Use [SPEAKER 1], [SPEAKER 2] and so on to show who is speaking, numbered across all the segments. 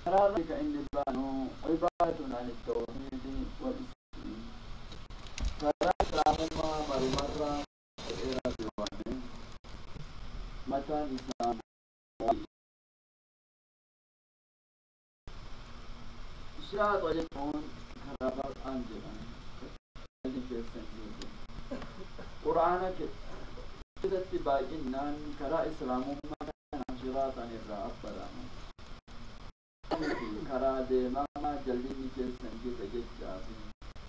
[SPEAKER 1] ذلك إن بانوا عبادة عن التوحيد والإسلام فلا إسلامهما مرة الإرادة الوحيد متى الإسلام شاهد وجدون خرابات أنجلا قرآنك كده تباقينا كرا إسلامهما كان شراطا الرأب برامه كرا ديما جلدين كيسن كده جيجا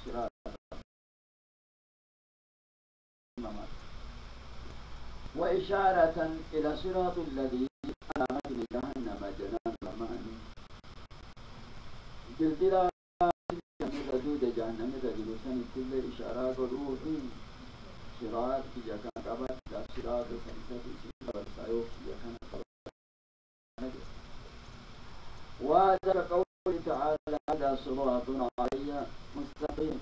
[SPEAKER 1] شراطا وإشارة إلى صراط الذي على متن جهنم جنان الرحمن جلدلا حدود جهنم تجلسن كل إشارات الروح صراط يكن قبل لا صراط سنسة صراط سيوف يكن قبل وهذا قول تعالى هذا صراط علي مستقيم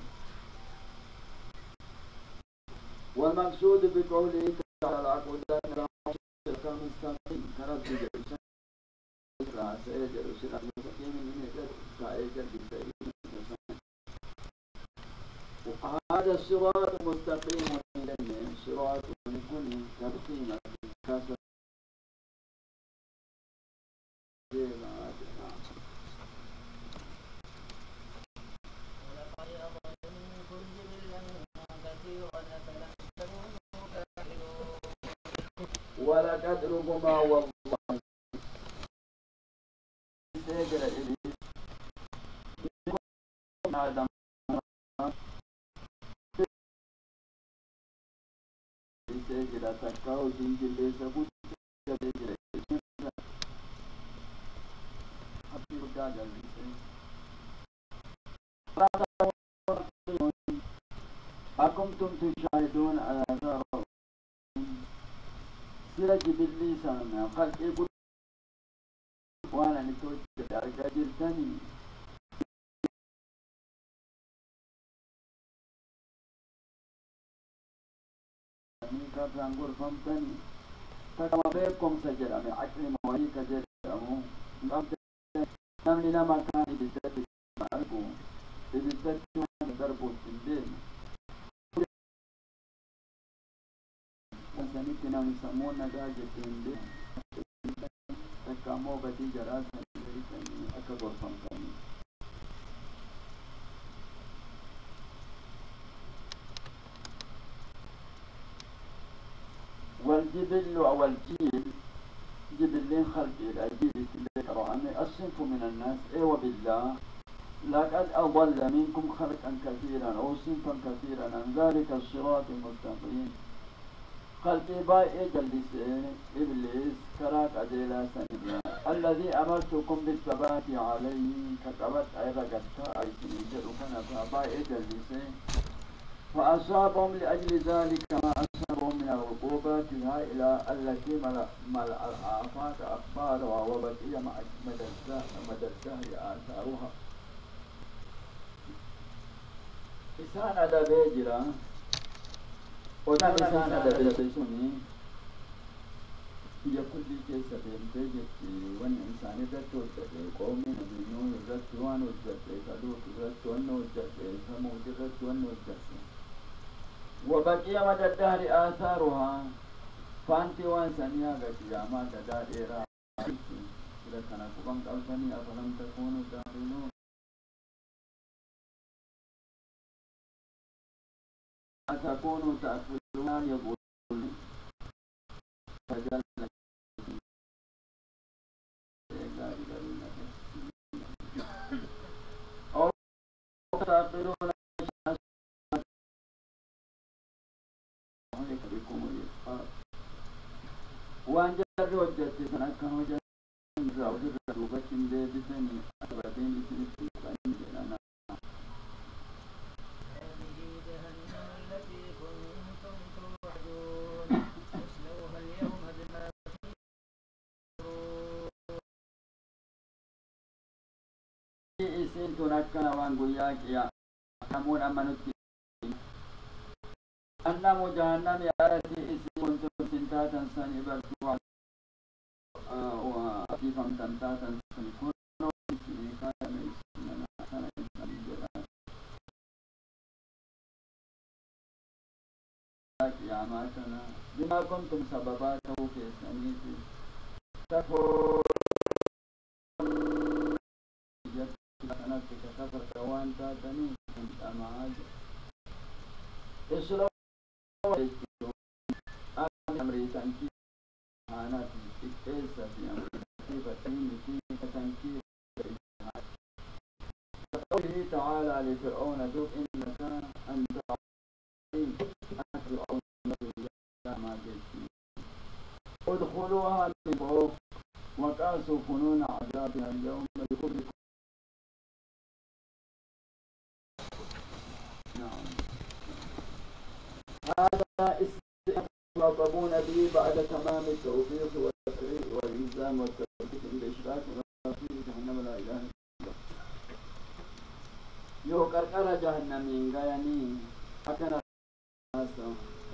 [SPEAKER 1] والمقصود بقوله تعالى العقودان كان مستقيم كرب جلسن لا سيجر صراط مستقيم من سائجر بالسيد هذا الصراط مستقيم إليه صراط يكون تقسيما كسر ولقد ربما والله سيجر إليه آدم سيجر تكاو سنجل سبوت سيجر حبي وجاجل أكنتم تشاهدون على آثار سيرة جبلي سامع خلق يقول وانا نتوجد أرجل ثاني كابرانغور فمتني تكما بكم سجرا من عقل موالي كجرمو نمني لما كان بالذات معرفو بالذات كان دربو السندين وسنتنا نسمونا داجة السندين تكامو بدي جراسة أكبر فمتني والجبل أو الجيل جبلين خلقي الجيل القرآن الصنف من الناس وبالله لقد أضل منكم خلقا كثيرا أو صنفا كثيرا عن ذلك الصراط المستقيم خلقي باي جلس إبليس كراك أديلا سنبيا الذي أمرتكم بالثبات عليه كتبت أيضا قد أي سنجر كنفا باي جلس فأصابهم لأجل ذلك ما أصابهم من العقوبات الهائلة التي ملأ الآفات أخبارها وبقي مدى الدهر آثارها. إسانة بيجرا وإسانة بيجرا يقول لي كيف بيجرا وأن إنسان يدرس قوم نبيون يدرس وان يدرس كذوك يدرس وان يدرس ثمود يدرس وان يدرس وبقي مدى الدهر آثارها فأنت وانسانيا قياما كدائرة إذا كان كبان قلبني أفلم تكونوا تعقلون تكونوا تعقلون يقول فجل أو تعقلون وأن جاء وجدت سنكن وجدت زاوية الربع كندي بسني أبدين بسني سني لنا. إسين تنكن وانقياك يا كمون أمنوتي أن مجاهنا يارتي إسين كنتم سنتاتا سني برتوا وأكيفم تنتاتا سنكونوا أماتنا بما كنتم سبباته في سنيتي تكفر نفسك كفرك وأنت تنيت أمعاد إسلام أمري تنكيب أنا تكيسة في أمري كيف تنكيب قوله تعالى لفرعون ذوق إنك أنت عظيم أنا فرعون ما جئت ادخلوها من فوق وكاسوا فنون عذابها اليوم بكل نعم. هذا يطلبون به بعد تمام التوفيق والتفريق والإلزام والتوفيق بالإشراك في جهنم لا إله إلا الله. يوكر جهنمين يعني أكن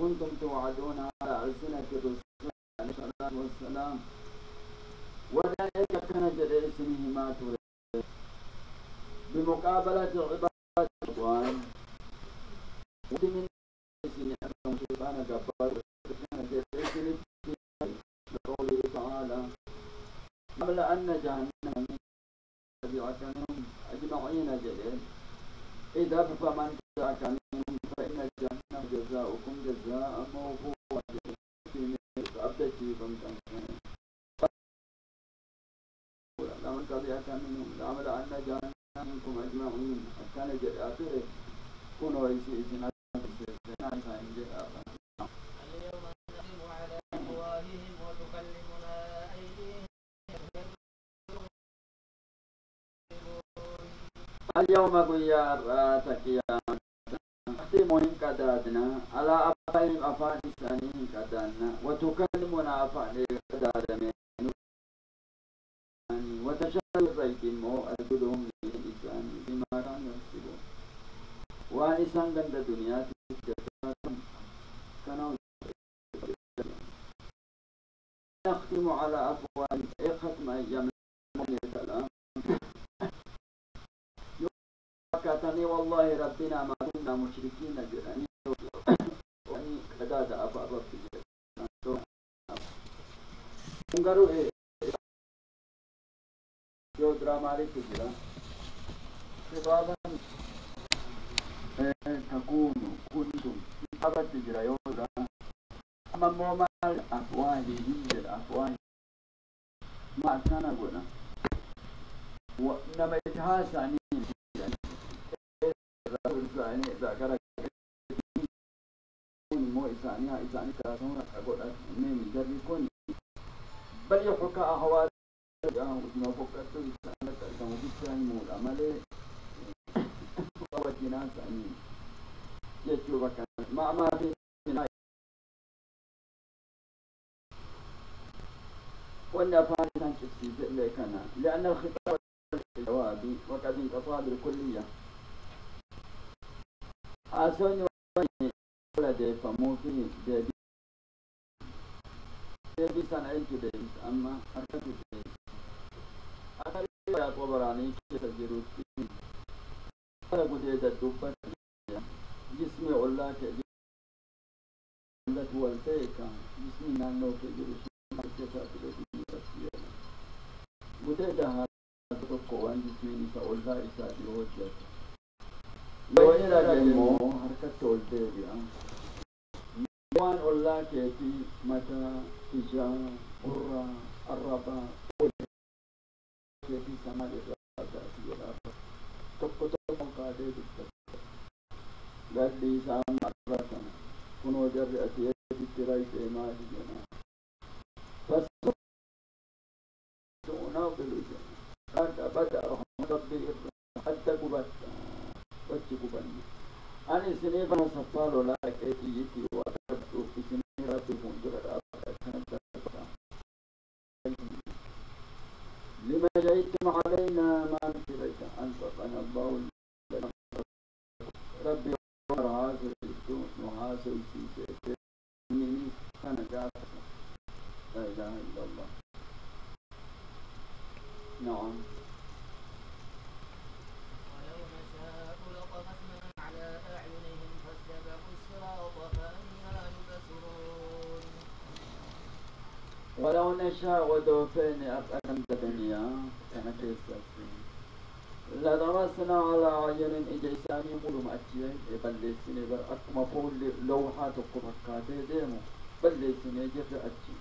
[SPEAKER 1] كنتم توعدون على ألسنة الرسول عليه الصلاة والسلام وذلك كان جريء اسمه ما تريد بمقابلة عبادة الرضوان ومن سنة سبحانه جبار كان جريء اسمه لقوله تعالى أملا أن جهنم تبعك منهم أجمعين جليل إذا فمن تبعك منهم فإن جهنم جزاؤكم جزاء موفورا في أبدتكم لمن تبعك منهم لأملا أن جهنم منكم أجمعين كان جريء آخره كونوا يسيسنا
[SPEAKER 2] اليوم نختم على أفواههم وتكلمنا أيديهم
[SPEAKER 1] اليوم قياراتك يا نختمهم كدادنا على أفواههم أفان لسانهم كدادنا وتكلمنا أفان كدادنا وتشهد ريكهم أرجلهم للإنسان بما كانوا يكسبون وإنسان عند الدنيا كانوا نختم على أفواههم ختم أيام الكلام كاتني والله ربنا ما كنا مشركين جراني واني كداد أبا ربي انقروا إيه جو دراماري تجرى خطابا تكون كنتم خطابا تجرى يوضا أما مومال أفواههم الأفواه ما كان قلنا وإنما يتحاسني إساني ذاكرة مو إساني كراتون أقول أمين جري كوني بل يحكى أحوال ما فكرت إسانك كم بيساني مولا مالي وجنا ساني يجوا بكان ما في من ولا فارسان كسي لكنا لأن الخطاب الجوابي وقد انقطع بالكلية أصلاً ولد فموتي دبي سنة جديد أما أكثر جديد أكثر يا طبراني كتجروتي أنا جديد الدبر جسمي الله كجسم والتيك جسمي نانو كجروتي كتجروتي جديد هذا القوان جسمي سأولها إساتي وجهه لو إلى جمو حركة تولدي وان الله كيتي متى إجا قرى الربا كيتي سماد الربا سيلا تقطع قادة قد لي سام الربا كنو جر أتيتي تراي سيما جنا بس تونا بلوجا قد بدأ رحمة ربي حتى قبض وجبني أنا سنيفا سفال ولا كيتي يتي وأكبر في سنيرة المنجرة لما جئتم علينا ما نفرك أنفقنا الله ربي ورعاسه الدون وعاسه السيسة مني أنا جافة لا إله إلا الله. نعم.
[SPEAKER 2] على أعينهم فاستبقوا الصراط فأنى يبصرون
[SPEAKER 1] ولو نشاء ودوفين أقدم الدنيا كان كيساتي لدرسنا على عين إجيساني مولو مأتيين بلسيني أكما فول لوحات قبكاتي ديمو بلسيني جف أتي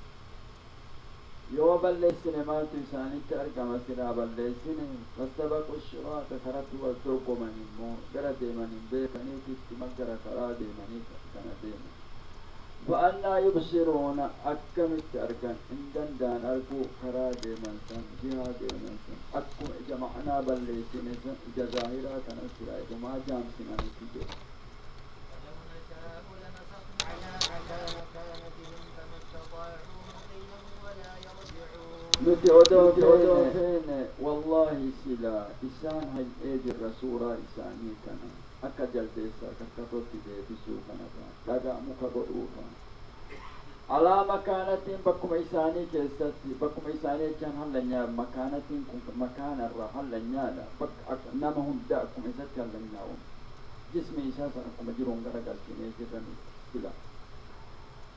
[SPEAKER 1] يو بلسيني ما تساني تأرقى مسيرا بلسيني فاستبقوا الشراط كرت والتوق من المو قرى ديماني بيكني كتما قرى كرا ديماني كان ديماني فأنا يبصرون أكم التأركان إن دان أركو كرا ديمانسان جها ديمانسان أكم جمعنا بلسين جزاهرة كنسرائي وما جامسنا نتيجة
[SPEAKER 2] ولو نشاء لمسخنا على مكانتهم فما استطاعوا مضيا ولا يرجعون
[SPEAKER 1] نتي والله سلا إسان هاي إيد الرسول إساني كنا akka jaldeessaa kakkarotti deebisuu kanarraa dhaga'amu ka godhuufaa alaa makaanatiin bakkuma isaanii keessatti bakkuma isaanii jechaan hallanyaa makaanatiin kun makaanarraa hallanyaadha bakka nama hunda akkuma isatti hallanyaa'u jismi isaa san akkuma jiruun garagalchinee jirrani sila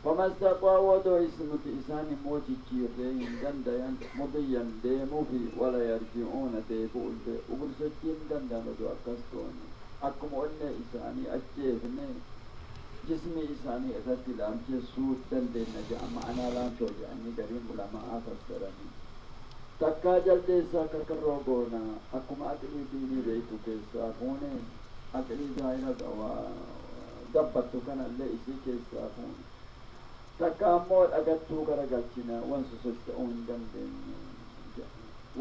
[SPEAKER 1] فما استطاعوا ودو اسمك إسان موجي رين دندان مضيا ديمو في ولا يرجعون ديبول دي وبرسجين دندان ودو أكستوني أكم أن إساني أجيبني جسمي إساني إذا لام جسود دندن نجا معنا لام توجعني قريم علماء فسرني تكا جلديسا كروبونا أكم أكلي ديني بيتو كيسا فوني أكلي دائرة دبتو كان اللي إسي كيسا فوني takka ammoo dhagattuu garagalchina wansu socho'uun dandeenye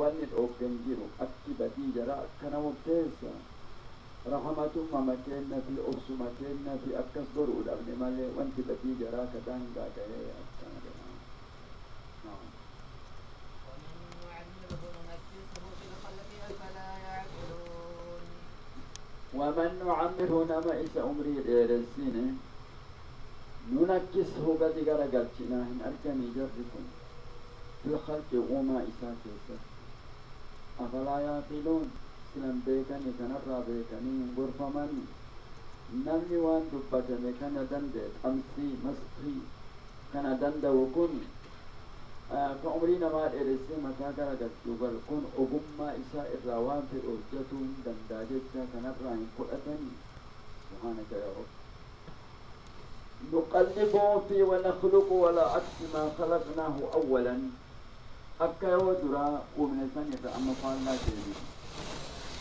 [SPEAKER 1] wanni dhooggan jiru akki badii jara akkana murteessa rahamatumma keenna fi obsuma keenna fi akkas godhuu dhabne malee wanti badii jaraa ka daangaa ga'ee akkana jedhama ومن نعمره نما إسا أمري الإيرسين ننكسه قد قرقلتنا هن أركني جركم في الخلق وما إساكيسا أفلا يعقلون سلم بيكني كنرى بيكني غرفمني نمني وان دبتني كان دندت أمسي مسخي كان دند وكني فعمرنا ما الإرسي متى قرقلت يقول كن أقم إساء الروان في أرجتهم دنداجتك كنرى إن قرأتني سبحانك يا رب نقلب في ونخلق ولا عكس ما خلقناه أولا أكا ودرا ومن ثانية أما فعلنا كذلك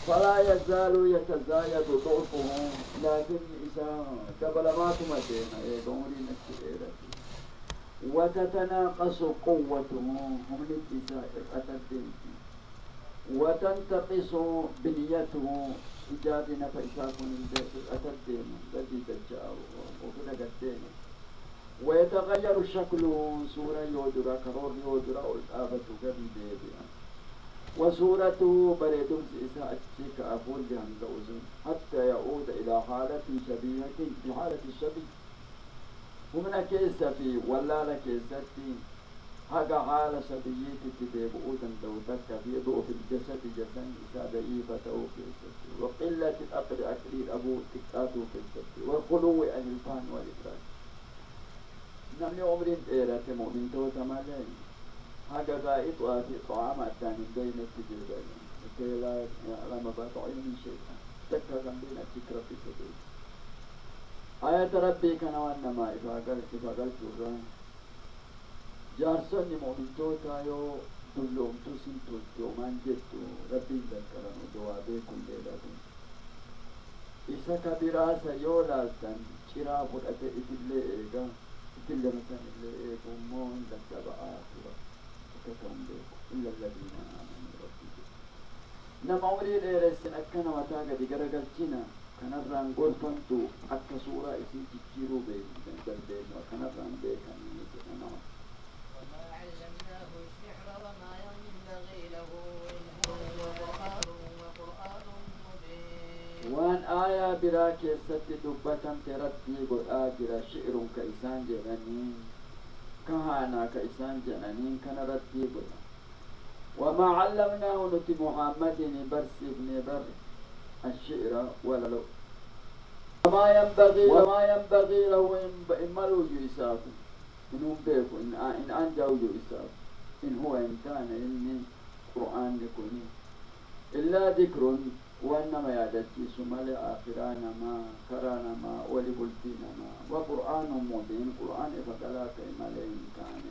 [SPEAKER 1] فلا يزال يتزايد ضعفه لكن إذا قبل ما تمتين يدوري نكتئر وتتناقص قوته هم الاتزاء أتدين وتنتقص بنيته إجابنا فإساكن أتدين الذي تجاء وفلقتين ويتغير شكله صورة يودرا كرور يودرا والآبة قريبا وصورته بريدون إساء الشيك أقول جهن دوزن حتى يعود إلى حالة شبيهة بحالة الشبيه ومن كيسة في ولا لكيسة في هذا حالة شبيهة تتبع أودا لو ذكى في ضعف الجسد جسد إساء ضعيفة كيسة وقلة الأقل أكليل أبو تكاتو كيسة والخلو عن الفان والإدراك نمني عمرين إيرة مؤمن توتا مالين هذا غائط وفي طعام الثاني بين التجربة كي لا يعلم بطعيم شيئا تكا بين الفكرة في سبيل آية ربي كان وانما إفاقل شورا جارسون مؤمن توتا يو دلوم تسن تلتو من جدو ربي ذكرن ودوابي كل ليلة إسا كبيراسا يولاسا شراف الأتي إتلي إيقا إتلي مثلا إتلي إيقا مون ذكب آخرة كتهم بيكو إلا الذين آمنوا ربي نما أولي الإيرسين أكنا وتاقا دي قرقلتنا كنران قرفنتو أكا سورة إسي تجيرو بيكو دلبين وكنران بيكا نيجي
[SPEAKER 2] وما علمناه السحر وما ينبغي له إن هو وقرآن مبين
[SPEAKER 1] وان آية براك يست دبتا ترتي قل آجر شعر كإسان جنانين كهانا كإسان جنانين كان رتي قل وما علمناه نتي محمد برس ابن بر الشعر ولا لو وما ينبغي له إن ملو يساف إنهم بيكو إن أنجاو يساف إن هو إن كان إني قرآن لكني إلا ذكر وإنما يادتي سمال آخرانا ما كرانا ما ولبلتنا ما وقرآن مبين قرآن فقلا كيما لين كان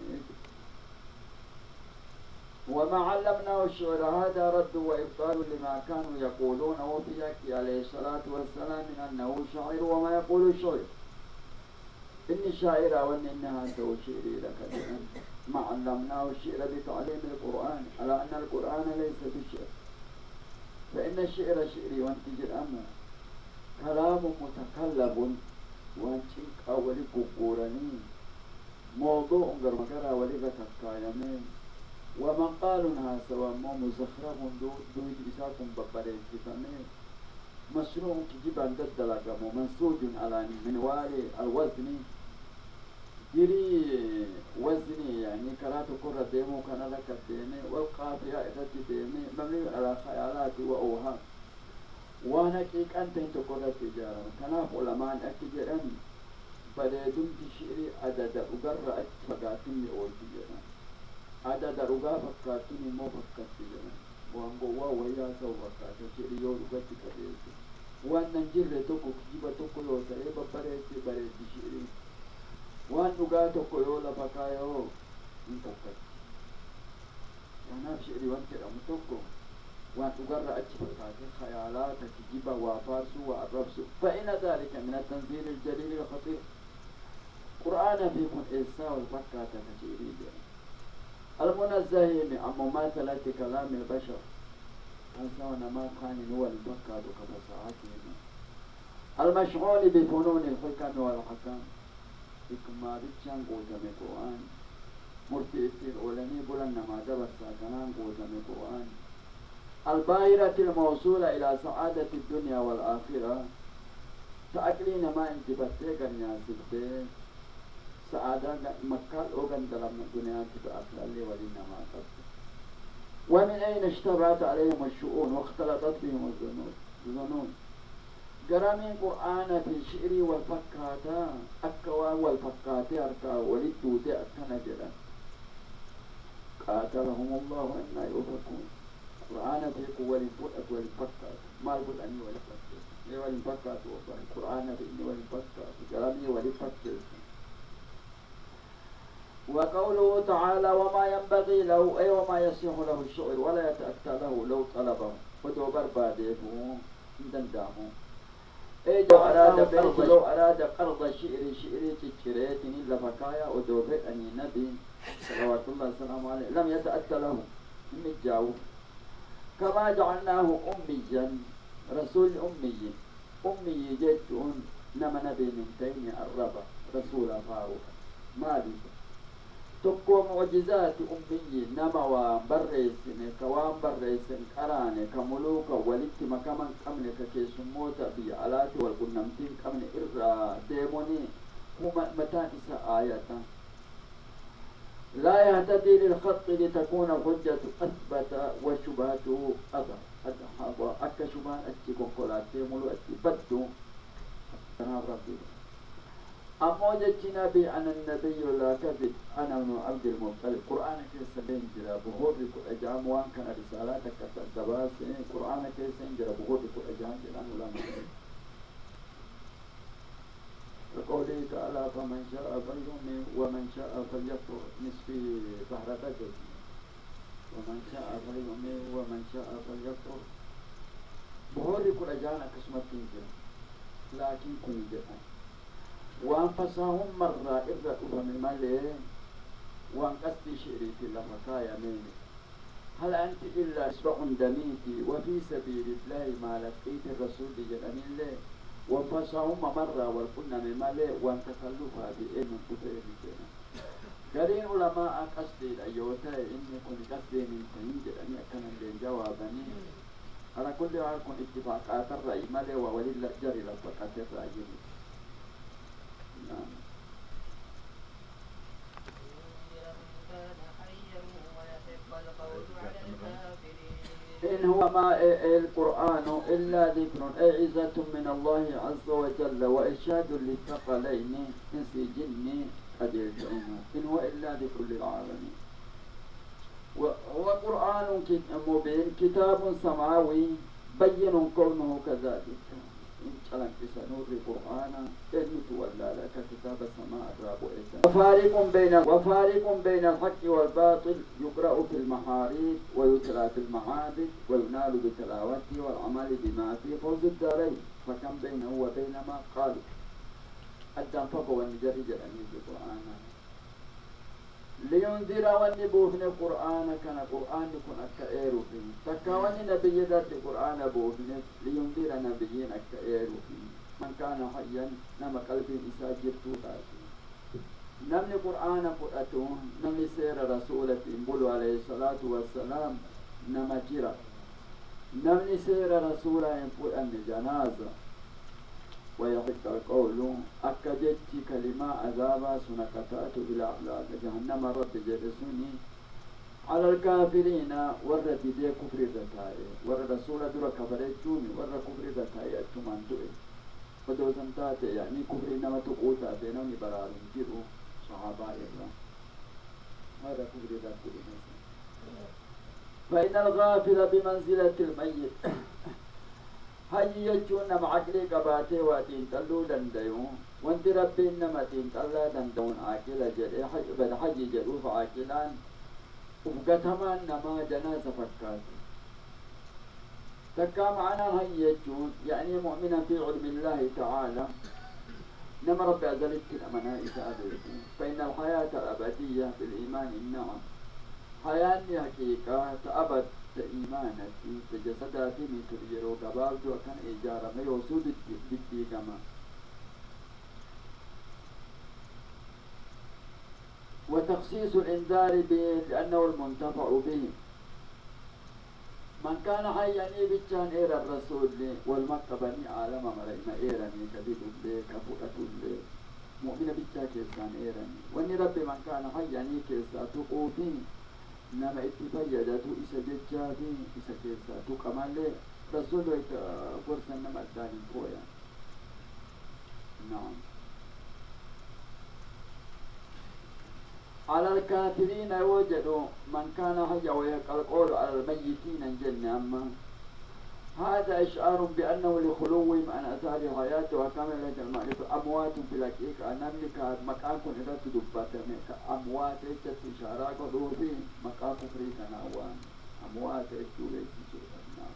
[SPEAKER 1] وما علمناه الشعر هذا رد وإبطال لما كانوا يقولون وفي عليه الصلاة والسلام أنه شاعر وما يقول الشعر إني شاعر وإن إنها سوى شعري لك ما علمناه الشعر بتعليم القرآن على أن القرآن ليس بشعر فإن الشعر شعري وانتج الأمر كلام متكلب وانتج أولي قبورني موضوع غرمكرا ولي غتكايمين ومن قالوا سواء مو مزخرف دو يجلساكم ببريد كتامين مشروع كجيبا ضد لكم منسوج على منوال الوزن جري وزني يعني كراتو كرة ديمو كان لك الديمي والقافية إذا ديمي مبني على خيالات وأوهام وانا كيك أنت كرة تجارة كان علماء أكجران بديدم تشيري عدد أقرأ أتفقاتني أول تجارة عدد رقا فكاتني مو فكاتني وانقوا ويا سو فكاتني يو رقا تكريسي وان نجر توكو كجيبا توكو يو سريبا بريد تشيري وان رقا توكو يو لفكايو انتكت وانا بشيري وان كرام توكو وان تقرأ أتفقاتي خيالات تجيبا وافارسو وعربسو فإن ذلك من التنزيل الجليل الخطير قرآن فيكم إيسا والفكاتة تشيري المنزه عن مماثلة كلام البشر أنسان ما كان هو البكاد كفصاحتهم المشغول بفنون الحكم والحكام إكمال الشان قوتم القرآن مرتئتي الأولاني بلن ما دبر ساكنان قوتم القرآن الباهرة الموصولة إلى سعادة الدنيا والآخرة تأكلين ما انتبتك الناس الدين سعادة مكة أوغن دلم الدنيا تبأكل لي ولنما قد ومن أين اشتبهت عليهم الشؤون واختلطت بهم الظنون قرامين قرآن في الشعر والفكاتا أكوا والفكاتا أركا ولدوت أكنجلا قاتلهم الله أن يؤفكون قرآن في قوة الفؤة والفكات ما الفؤة أني والفكات والفكات القرآن في إني والفكات قرامي والفكات وقوله تعالى وما ينبغي له أي وما يصيح له الشعر ولا يتأتى له لو طلبه ودوبر بادئه دندامه أي لو أراد قرض شعر تشريتني لفكايا ودوبر أني نبي صلوات الله وسلامه عليه لم يتأتى له من الجاوب كما جعلناه أميا رسول أمي جدون نما نبي من تيني الربا رسول فاروق مالي تقوى معجزات أمي نما وبرسن كوان برسن كراني كملوك ولدت مكمن كمن كيسموت بيعلات والقنمتين كمن إرى ديموني هم متان إسا آيات لا يهتدي للخط لتكون الحجة أثبت وشبهته أظهر أكا شبهة أتي كوكولات ديمولو أتي بدو أموجة نبي أن النبي لا كذب أنا من عبد المطلب قرآن كيس سنجرى بخور لكل أجام وان كان رسالاتك كتباس قرآن كيس سنجرى بخور لكل أجام جلان ولا مجرد وقوله تعالى فمن شاء فليؤمن ومن شاء فليكفر نصف بحر ومن شاء فليؤمن ومن شاء فليكفر بخور لكل أجام كسمة تنجرى لكن كن جاء وأنفسهم مرة إرقوا من ملئ وأن قصد شعري في اللفقايا مني هل أنت إلا أسبع دميتي وفي سبيل الله ما لقيت الرسول جلمين الله وأنفسهم مرة والقلنا من ملئ وأن تكلفها بإلم كفير جنا قرين علماء قصد الأيوتا إني كنت قصد من تنجل أن يكون لين جوابني على كل حال كن اتفاقات الرأي ملئ وولي جري لفقات الرأي إن هو ما القرآن إلا ذكر عزة من الله عز وجل وإرشاد للثقلين إنس جن قد يرجعون إن هو إلا ذكر للعالمين وهو قرآن مبين كتاب سماوي بين كونه كذلك إن شلنك سنور القرآن إن تولى لك كتاب السماء الراب وفارق بين الحق والباطل يقرأ في المحاريب ويتلى في المعابد وينال بتلاوته والعمل بما فيه فوز الدارين فكم بينه وبين ما قالوا الدم فقه والنجرج الأمين بالقرآن لينذر والنبوهن القرآن كان قرآن يكون أكائر فيه فكواني نبي ذات القرآن بوهن لينذر نبيين أكائر فيه من كان حيا نما قلبي إساجر توتاتي نمني قرآن قرأته نمني سير رسولة بلو عليه الصلاة والسلام نما جرى نمني سير رسولة قرآن جنازة ويحق القول أكدت كلمة عذابا سنكتات بالأعلاق جهنم رب جرسوني على الكافرين ورد دي كفر ذاتاي ورد رسول در كفرتوني ورد كفر ذاتاي أتمان دوئي فدو سنتاتي يعني كفر إنما تقوتا بينوني برار جرو صحابة الله ورد كفر ذاتاي فإن الغافل بمنزلة الميت هاي يجون نم عقلي قباتي واتين تلو دنديو وانت ربي انما تين تلا دندون عاقل جري حج بد حج جروف عاقلان وفقتهما نما جنازة فكات تكا معنا هاي يجون يعني مؤمنا في علم الله تعالى نما ربي أزلت الأمناء سأدركم فإن الحياة الأبدية بالإيمان النعم حياة حقيقة تأبد إيمانتي تجسداتي من تريرو قبالت وكان إجارة ما يوسود الدي كما وتخصيص الإنذار به لأنه المنتفع به من كان حيا بيتشان إير الرسول والمكة بني عالم مريم إيراني كبير لي كفؤة لي مؤمن بيتشا كيسان إيراني واني ربي من كان حيا كيسا تقوفي نما اتفيدتو إسا ججابي إسا كيسا تقمال لي رسول فرصا نما الداني كويا نعم على الكافرين وجدوا من كان حيا ويقول على الميتين الجنة أما هذا إشعار بأنه لخلوهم عن أثار الحياة وكاملة المعرفة أموات في الحقيقة نملك مكانكم إذا تدبت أموات إجت إشارات قدوفي مكان كفريك ناوان أموات إجت نعم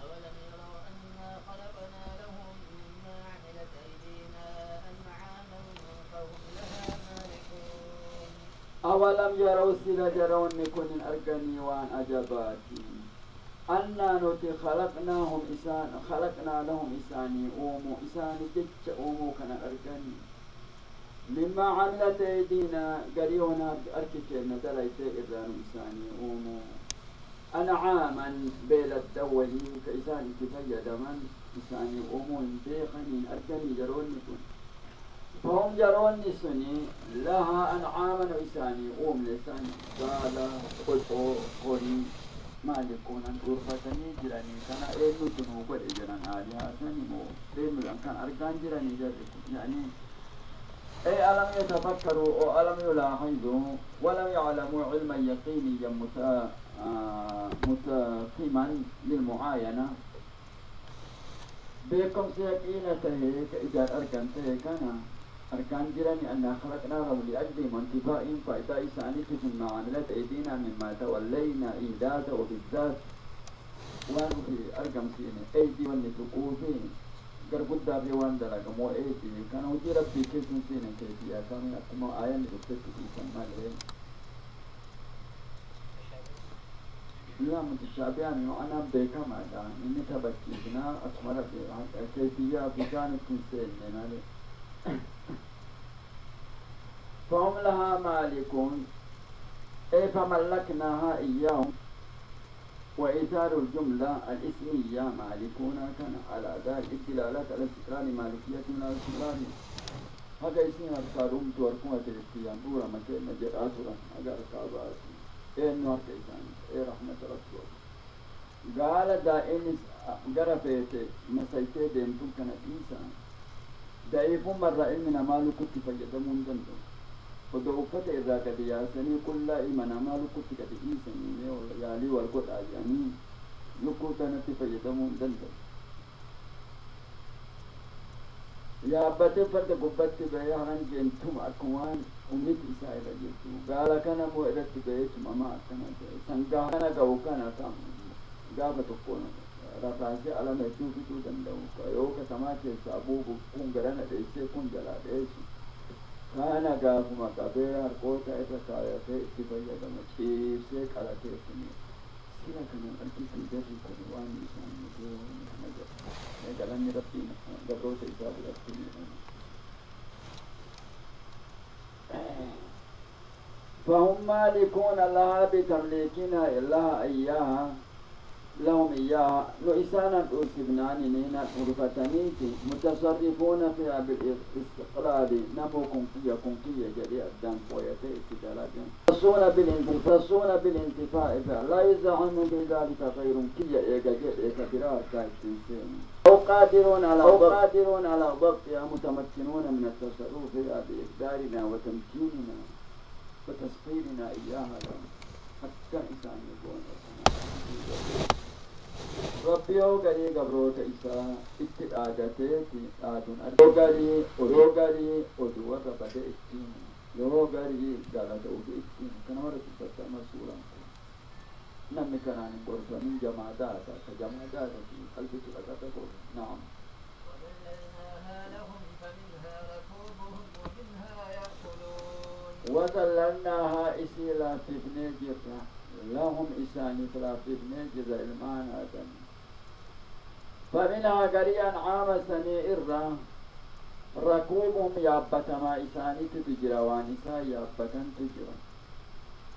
[SPEAKER 2] أولم يروا أنا خلقنا لهم مما عملت أيدينا أنعاما فهم لها مالكون
[SPEAKER 1] أولم يروا سلا جرون نكون أرقني وان أجباتي أنا نوتي خلقنا لهم إساني أومو إساني جتش أومو كان أرقني مما عملت أيدينا قريونا أركتنا دليت إذان إساني أومو أنعاما بيل الدولي كإساني كفية من إساني أومو بيخني أرقني جرون نكون فهم جرون سني لها أنعاما وإساني أوم لساني قال قلقو قري مالكون أن غرفتني جراني كان إنو تنوب الإجران آلها سنمو إنو أن كان أركان جراني جركم يعني أي ألم يتفكروا أو ألم يلاحظوا ولم يعلموا علما يقينيا متقما للمعاينة بكم سيكينته كإذا أركنته كان أركان جيراني أن خلقناهم لأجلهم وانتفائهم فإذا إسانتكم ما عملت أيدينا مما تولينا إيداده وبالذات وانو في أرقم سيني أيدي والنتقوفين قربوا الدابي واندلق مو أيدي كانوا دي ربي كيسن سيني كيفية كانوا يقوموا آيان لبتتك يسمى لهم لا متشابهان وأنا بيكا ماذا إني تبكينا أكمل كيفية بجانب كنسين يعني فهم لها مالكون أي فملكناها إياهم وإيثار الجملة الإسمية مالكون كان على ذلك الدلالات على استقرار مالكية من الاستقرار هذا اسمها أذكارهم توركم تلسيان دورا مكين مجر آسورا أجار كابات إيه النور كيسان إيه رحمة رسول قال دائن قرفت مسيتي ديمتم كانت إنسان ضعيف مرة إننا مالو كنت فيدمون جنده ودوفت إذا قد ياسني كل إيمان ما لكت قد إيسني يالي والقد يعني لكت نتفى يدمون دندل يا أبتي فرد قبت بيهران جنتم أكوان أميت إسائل جلتو قال كان مؤدت بيتم أما أكنا سنقانا قوكنا كام قابة تقول رفاسي على مجوب جودن لو كيوك سماكي سابوب كون قرانا ديسي كون جلا ديسي كان قابما قبير هرقوتا إفكايا في اتفايا دمشير سيك على تيسني سيرا كان الأركيس الجري كنوان إسان مدور نجر قالني ربينا قبروت إساب ربينا فهم مالكون لها بتمليكنا إلا إياها لهم إياها نؤسانا أسبنان نينا غرفتنيتي متصرفون فيها بالاستقلال نموكم كيا جريء الدم ويتي اتجالاتهم يختصون بالانتفاع لا يزعم بذلك غير كيا إيجا برار كايتنسين أو قادرون على ضبطها متمكنون من التصرف فيها بإقدارنا وتمكيننا وتسخيرنا إياها لهم حتى إنسان يكون ربي أوغري قبروت إساء اتقادتي آدون أوغري أدوة بدأ إتين يوغري قالت أوغي إتين كان مرة تبتا مسؤولا نمي كان نقرص من جمادات كجمادات في قلب تلقات نعم
[SPEAKER 2] وذللناها لهم فمنها ركوبهم ومنها يأكلون
[SPEAKER 1] وذللناها إسيلا في ابن جرة لهم إساني فلا في ابن جرة المان آدم فمنها قريا عام سني إرّا ركوبهم يابت ما إساني تجرى وانسا يابت تجرى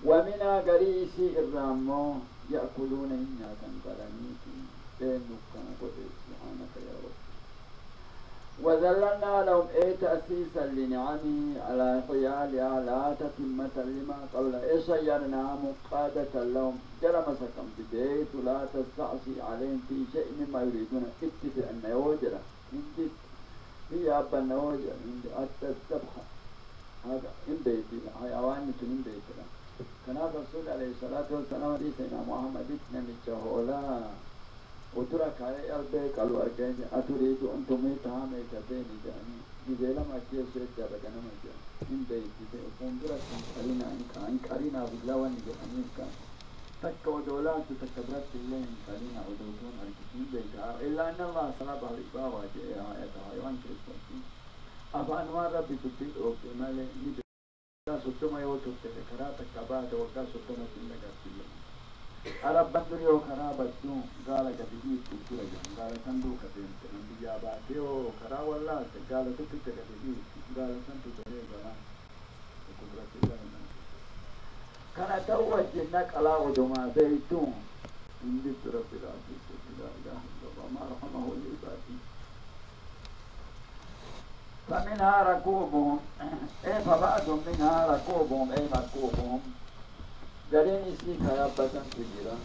[SPEAKER 1] ومنها قريسي إرّامو يأكلون إنها تنقلنيتي بينك قدس سبحانك يا رب وذللنا لهم تأسيسا لنعمه على حيالها لا تتمة لما قبل سيرنا مقادة لهم جرمسكم بديت لا تستعصي عليهم في شيء مما يريدون اتفق أن يوجد هي أبا نوجد عند الذبح هذا إن بيتي حيوان من بيتنا كان الرسول عليه الصلاة والسلام سيدنا محمد اتنا متشهولا وترك على البيت قالوا أرجعني أتريد أن تميتها ميتتين جاني إذا لم أكيد سيد جابكنا مجا من بيتي فانظرت إن كارينا بلاوان جاني كان تكو دولان تتكبرت الله إن كارينا ودوتون أرجعني بيتها إلا أن الله صلاب على الإباوة جاءها يتحيوان كريستوسي أفان ما ربي تبيد أوكي مالي نبي ستما يوتو تذكرات كبات وكا ستما تلقى سيلا Arab bandur yo karabatu gala ka bigi kultura jam gala sandu ka den tan biya ba teo karawalla gala tu ka bigi gala sandu dore gala kultura tilana kana tawajjih naqala wa duma zaitun indi rabbil alamin la ilaha illallah ma rahmahu lil ibadi فمنها ركوبهم فبعض منها ركوبهم مركوبهم قالين إسليك يا بطن تجرى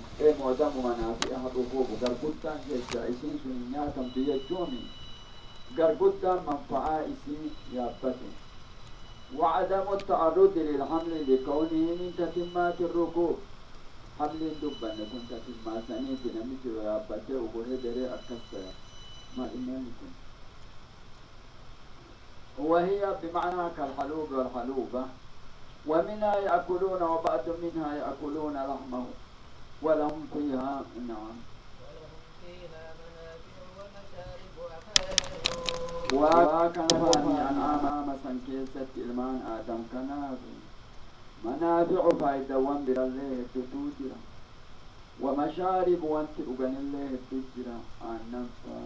[SPEAKER 1] معظم منافعها الركوب قرقودان جيسا إسين سنياتهم بيجومي قرقودان منفعة إسين يا بطن وعدم التعرض للحمل لكونه من تتمات الركوب حمل دبان لكن تتمات سنين نمشي يا بطن وهدري أكسر ما إيمانكم وهي بمعنى كالحلوب والحلوبة ومنها يأكلون وبعض منها يأكلون لحمه ولهم فيها نعم
[SPEAKER 2] ولهم فيها منافع ومشارب
[SPEAKER 1] وكان فاني أنعام سنكيسة إلمان آدم كناف منافع فايدة وانبر الله تتوجر ومشارب وانتقن الله تجر عن نفسه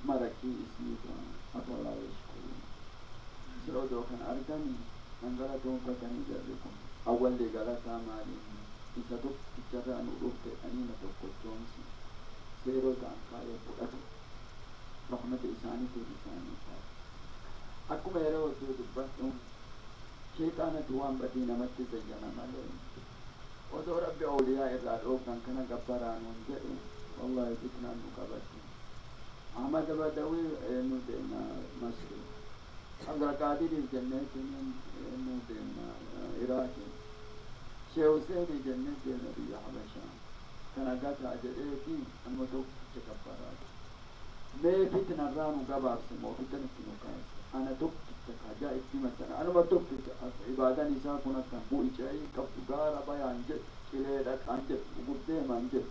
[SPEAKER 1] مركي إسيطا أفلا يشكرون سعودو كان أركني من غلطهم فتني جاركم أول اللي غلطها مالي إذا تجرى أن أروفت أنيمة القدومسي سيرو تعنقاية بؤته رحمة إساني تلساني أكما يروا تدبتهم شيطانة وان بدينا متزينا مالي ودو ربي أولياء الرأوك كان قبران ونجئوا والله يتكنا نقبتهم أحمد بدوي ندينا مصر عبد القادر الجنة من العراق شيخ حسين الجنة نبي حبشة كان قاعد أجريتي المتوب تكبرات ما فتنة رانو قبار سمو فتنة كنوكاس أنا توب تكاجا مثلا أنا ما توب عبادة نساء كنا كمبو إجاي كبتجار أبايا أنجد كله رك أنجد وقدام أنجد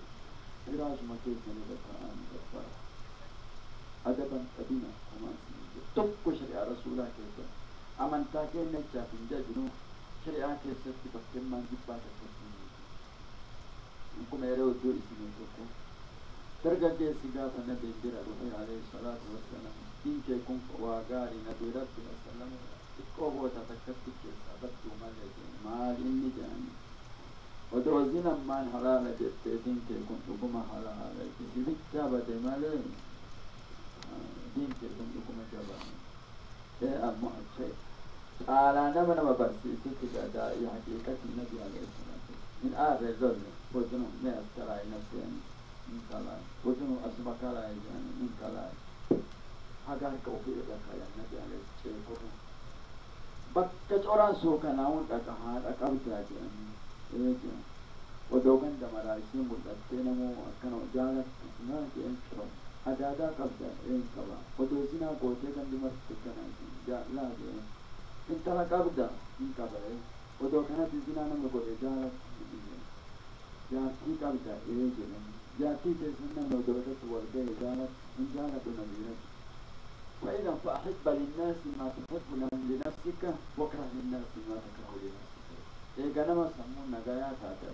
[SPEAKER 1] إراج ما كيس نبغى أنجد أدبا أدينا كمان توب كشريعة رسول الله كيسا أمن تاكين نجا بنجا جنو شريعة كيسا تبكر ما جبا كيسا إنكم يروا دو إسمه توكو ترجع كيسا قاف النبي الرسول عليه الصلاة والسلام إن كيكم واجاري نبي ربنا السلام إكوه تتكتك كيسا بدو مال إني جاني ودوزنا من حلال جتين كيكم تقوم حلال كيسي بكتابة مالي دين كيكم تقوم جباني المؤسسة على نما برسيتي كذا حقيقة النبي عليه الصلاة والسلام من رجل وجنو ما أسترى نفسه من كلا وجنو أسمع كلا يعني من كلا هذا كوفي ذكاء النبي عليه الصلاة والسلام بكت orang suka naun kakahar akam jadi ini ودوغن دمارا اسم مدته نمو أكنو جالت نا كين شرو ada kabda ini kaba ودوزنا قوتي كان دمر تكنا لا ده انت لا kabda ini kaba ودوغنا تزنا نمو قوتي جالت جاتي kabda ini جنا جاتي تزنا نمو دوغنا تولد جالت من جالت ونبينا فإذا فأحب للناس ما تحب لنفسك واكره للناس ما تكره لنفسك إيه كنا ما سمونا جايات هذا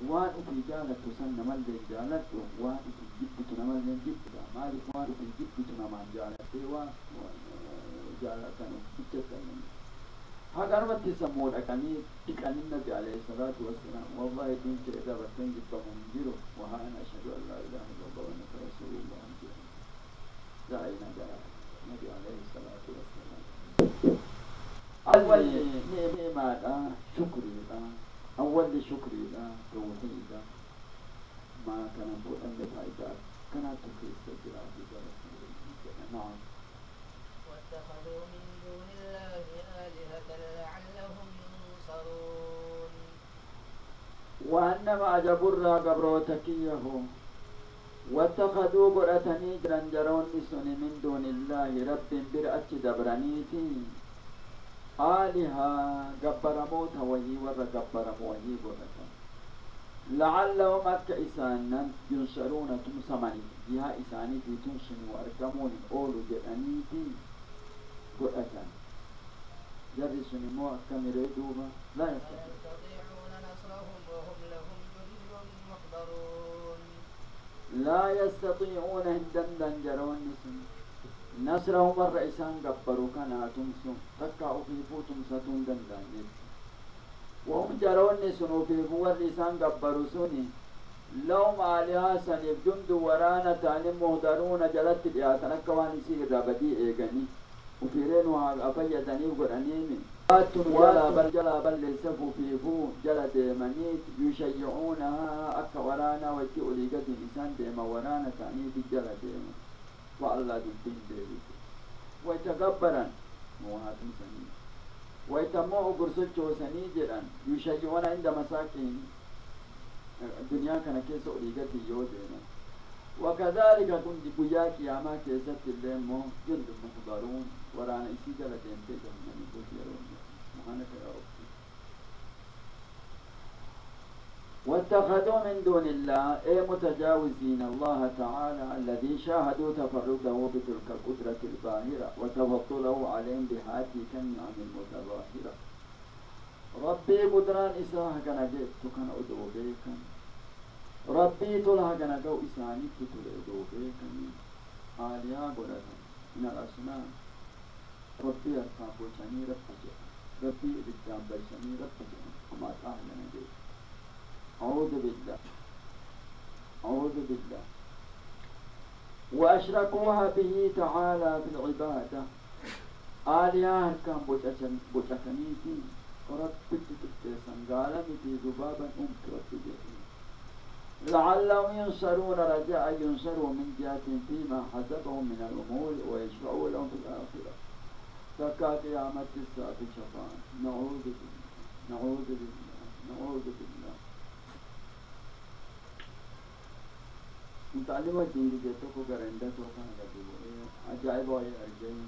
[SPEAKER 1] وان في جالت تسنى من جالت وان في جبت نمل جبت مالك وان في جبت نمل جالت وان جالت كانوا بتشتغل هذا ما تسمون أكاني تكاني النبي عليه الصلاة والسلام والله يكون كذا بتنجب بمنجره وها أنا أشهد أن لا إله إلا الله وأنك رسول الله داعينا جالت النبي عليه الصلاة والسلام أول نعمة شكري أول شكري توحيد ما كان نقول أن فائدة كانت تكريس الجلال نعم
[SPEAKER 2] واتخذوا من دون الله آلهة لعلهم ينصرون
[SPEAKER 1] وأنما أجبر قبروتكيه واتخذوا قرأتني جرنجرون نسون من دون الله رب برأت دبرانيتي آلهة قبر موت وهي ور قبر موهي قرأتن لعلهم أك إسانا ينصرون تمسمني بها إساني في تنصن وأركمون أولو جرانيتي قرأتن جرسون مو أكمل دوبا لا
[SPEAKER 2] يستطيعون نصرهم وهم لهم جند محضرون
[SPEAKER 1] لا يستطيعون هندن جرون نصرهم الرئيسان قبروا كان تمسون تكعوا في فوتم ستون دندان وهم جرون سنو في فوت الرئيسان قبروا سني لهم آلهة سنف جند ورانا تعلم مهدرون جلت الإعتنا كواني سير ربدي إيغاني وفيرينوا أفيدني وقرانيمي ولا بل جلا بل لسفوا في فو جلد منيت يشيعونها أكا ورانا ويتئ لقد إنسان ديما ورانا تعنيد جلا ديما والله دين ديما ويتقبرا موهاتم سنين ويتموه قرصجو سنيجرا يشيعون عند مساكين الدنيا كان كيسو لقد يودينا وكذلك كنت بياك يا ما كيست الليمو جند محضرون ورانا إسي جلا دين تيجا من يقول سبحانك يا رب واتخذوا من دون الله أي متجاوزين الله تعالى الذي شاهدوا تفرده بتلك القدرة الباهرة وتفضله عليهم بهذه كالنعم المتظاهرة ربي قدران إساها كان جئت كان أدعو بيكا ربي طلها كان جو إساني تدعو بيكا آليا قدرة من الأسنان ربي أركاب وشاني ربي إبتام بيشاني ربي وما تعلم جئت أعوذ بالله وأشركوها به تعالى في العبادة آلهة كان بوشكنيتي وربك تكتسن قالمتي ذبابا ربي جهين لعلهم ينصرون رجاء ينصروا من جهة فيما حسبهم من الأمور ويشفعوا لهم في الآخرة تكا قيامة الساعة شفاعة. نعوذ بالله نعوذ بالله نعوذ بالله. متعلم الدين جتو کو گرنده تو کنا گدو عجائب وای ارجن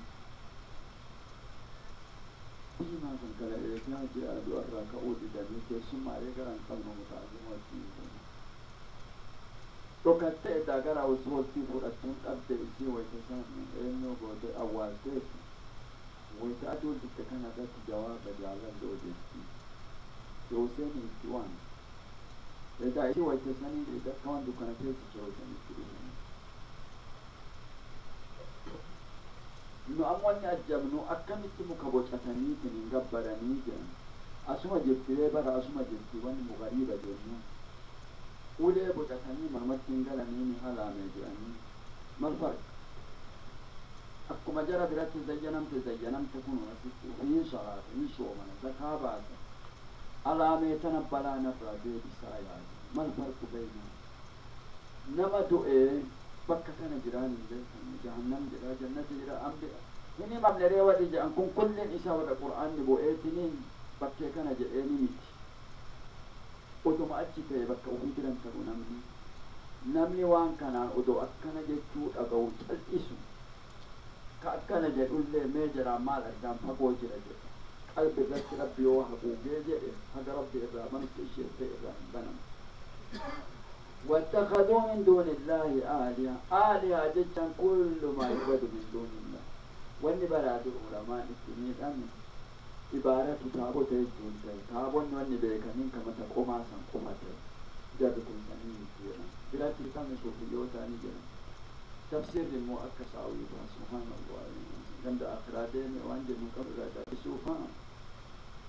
[SPEAKER 1] بما كان كلا إذا جاء الورق أود دمي ثم عليك أن تكون متعلم الدين. تو كنت إذا قرأ وصول في فرصة أبدأ إسي ويتسامح إنه بود أول تيت ويتأدول تكنا ذات جواب جعلان دودتي جوسين إنتوان إذا إسي ويتسامح إذا كان دكنا تيس جوسين إنتوان إنه أمواني أجمنو أكملت مكبوشتني تنين قبرني جن أسمى جبتي برا أسمى جبتي واني مغريبة جنو ولي بوشتني مرمتين قلنيني هلا ميجاني ما الفرق أكو مجرى برات تزينم تكون رسيكو في صلاة في صومنا زكاة باسا على ميتنا بلا نفرا بيد سايا ما الفرق بينهم نما دؤي bakka kana jiraan jahannam jira jannati jira ambi inni mablare wadi jan kun kullin isa wada qur'an ni bo'etinin bakke kana jedeni miti oduma achi ta'e bakka ofii jiran ta'u namni waan kana odo akkana jechuu dhaga'u cal'isu ka akkana jedhullee mee jira maal addaan fagoo jira jedha qalbi irratti rabbi yoo haquugee jedhe haga rabbi irraa manatti ishee ta'e irraa hin banamu. واتخذوا من دون الله آلهة جدا كل ما يعبد من دون الله. واني براد العلماء السنين أمن عبارة تابو تيجون تابون واني بيكنين كما تقوم عسان قمته جابكم سنين كثيرا بلا تلتان صوفيوتاني جنا تفسير المؤكس عويبا سبحان الله عند أخرادين وانجل من قبل ذلك سوفان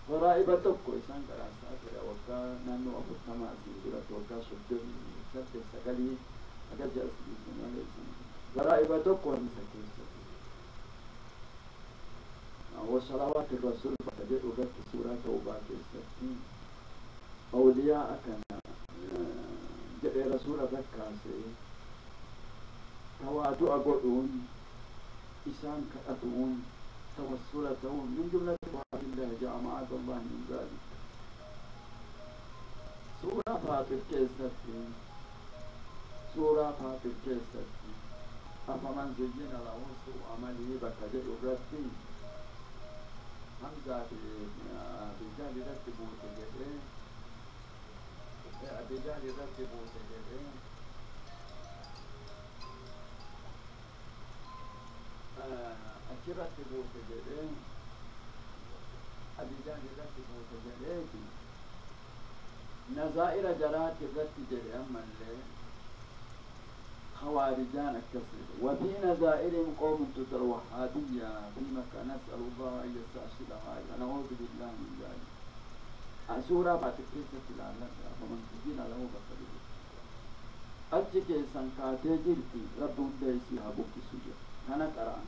[SPEAKER 1] ورائبة تبكو إسان كراسا كرا وكا نانو أبو التماسي كرا توكا شبدن سبت سكالي أكا جاسي بسنا ليسان ورائبة تبكو نسكي وصلوات الرسول فتجد وقت سورة توبة السكين أولياء كان جد رسول ذكاسي تواتو أقودون إسان كأتون توسلتهم من جملة وعد الله جاء معاذ الله من ذلك. سورة فاطر كيستين سورة فاطر كيستين أفمن زين له سوء عمله بكجد الرتين حمزة بجهل رتبوا تجدين بجهل رتبوا تجدين أكرت بوتجرين أبيجان رت بوتجرين نزائر جرات رت جري أما اللي خوارجان الكسر وفي نزائرهم قوم تدر وحادية في مكان نسأل الله أن يستأصلها نعوذ بالله من ذلك. سورة باتكيسة العالم فمن تجين له بقريب أجيك سنكاتي جلتي ربهم ديسي هبوك سجد كان قرآن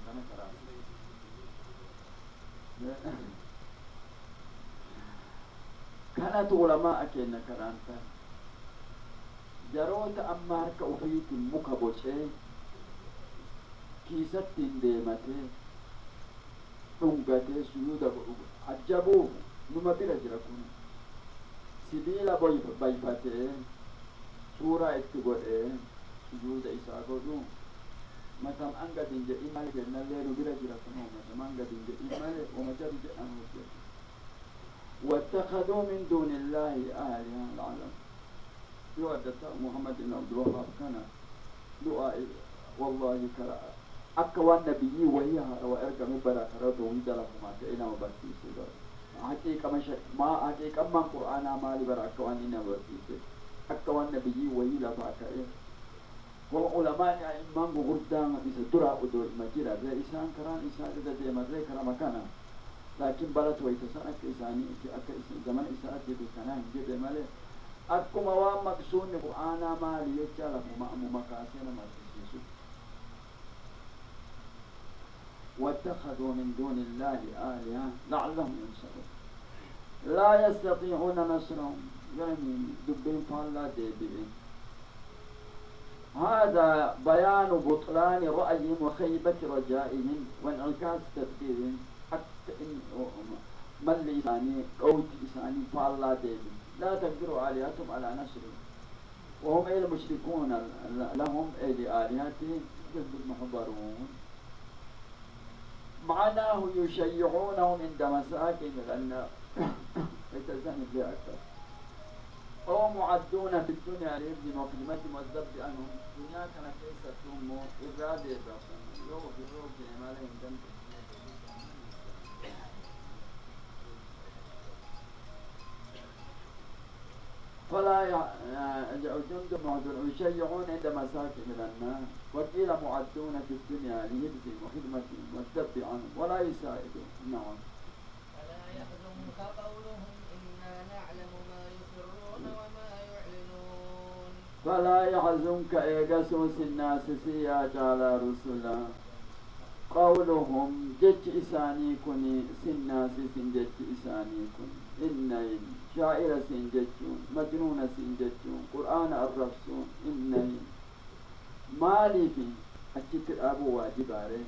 [SPEAKER 1] كانت علماء كنا كرانتا جروت أمار كأفيت مكبوشي كيست ديمتي تنقتي سيودا عجبوه نما بلا جركون سبيلا بايفاتي سورة اتقوئي سيودا إساقودو مثلا أنقذ إن جاء إيمان جنا الليل بلا جركون مثلا أنقذ إن جاء إيمان ومجرد جاء أنه واتخذوا من دون الله آلهة العالم يودت محمد بن عبد الوهاب كان دعاء والله كرا أكوان نبي وهي وأرجع مبارك رده ويدلهم ما كأنا وبرتيس حقيقة ما حقيقة ما القرآن ما لبرا أكوان إنا وبرتيس أكوان نبي وهي لا فاكئ وعلماء إمام غردان بسدرا ودور مجرى إنسان كران إنسان إذا زي مرة كرام كنا لكن بلد ويتسانك إنساني زمان إنسان جدو كنان جد ماله أكو موام مكسون القرآن ما ليجعل مكاسين ما تسيسو واتخذوا من دون الله آلهة لعلهم ينصرون لا يستطيعون نصرهم يعني دبين فالله ديبين. هذا بيان بطلان رأيهم وخيبة رجائهم وانعكاس تدبيرهم ملي إساني قوت إساني فالله ديبي لا تقدروا آلهتهم على نشره وهم إلى المشركون لهم إلى آلهتهم ضد المحضرون معناه يشيعونهم عند مساكن لأن يتزن بها أكثر أو معدون في الدنيا لابن وكلمتهم والذب عنهم الدنيا كانت ليست ثم إرادة يوم في روح ما لهم ذنب فلا جند معدون يشيعون عند مساكن من الناس وقيل معدون في الدنيا لحفظهم وخدمتهم والذب عنهم ولا يساعدون. نعم.
[SPEAKER 2] فلا يحزنك قولهم إنا نعلم ما يسرون وما يعلنون.
[SPEAKER 1] فلا يحزنك إيقاسوس الناس سياج على رسلا قولهم جج إساني كني سناس سنجج إساني كني إنين شاعر سنججون مجنون سنججون قرآن الرفسون إنين مالي في الشكر أبو واجباري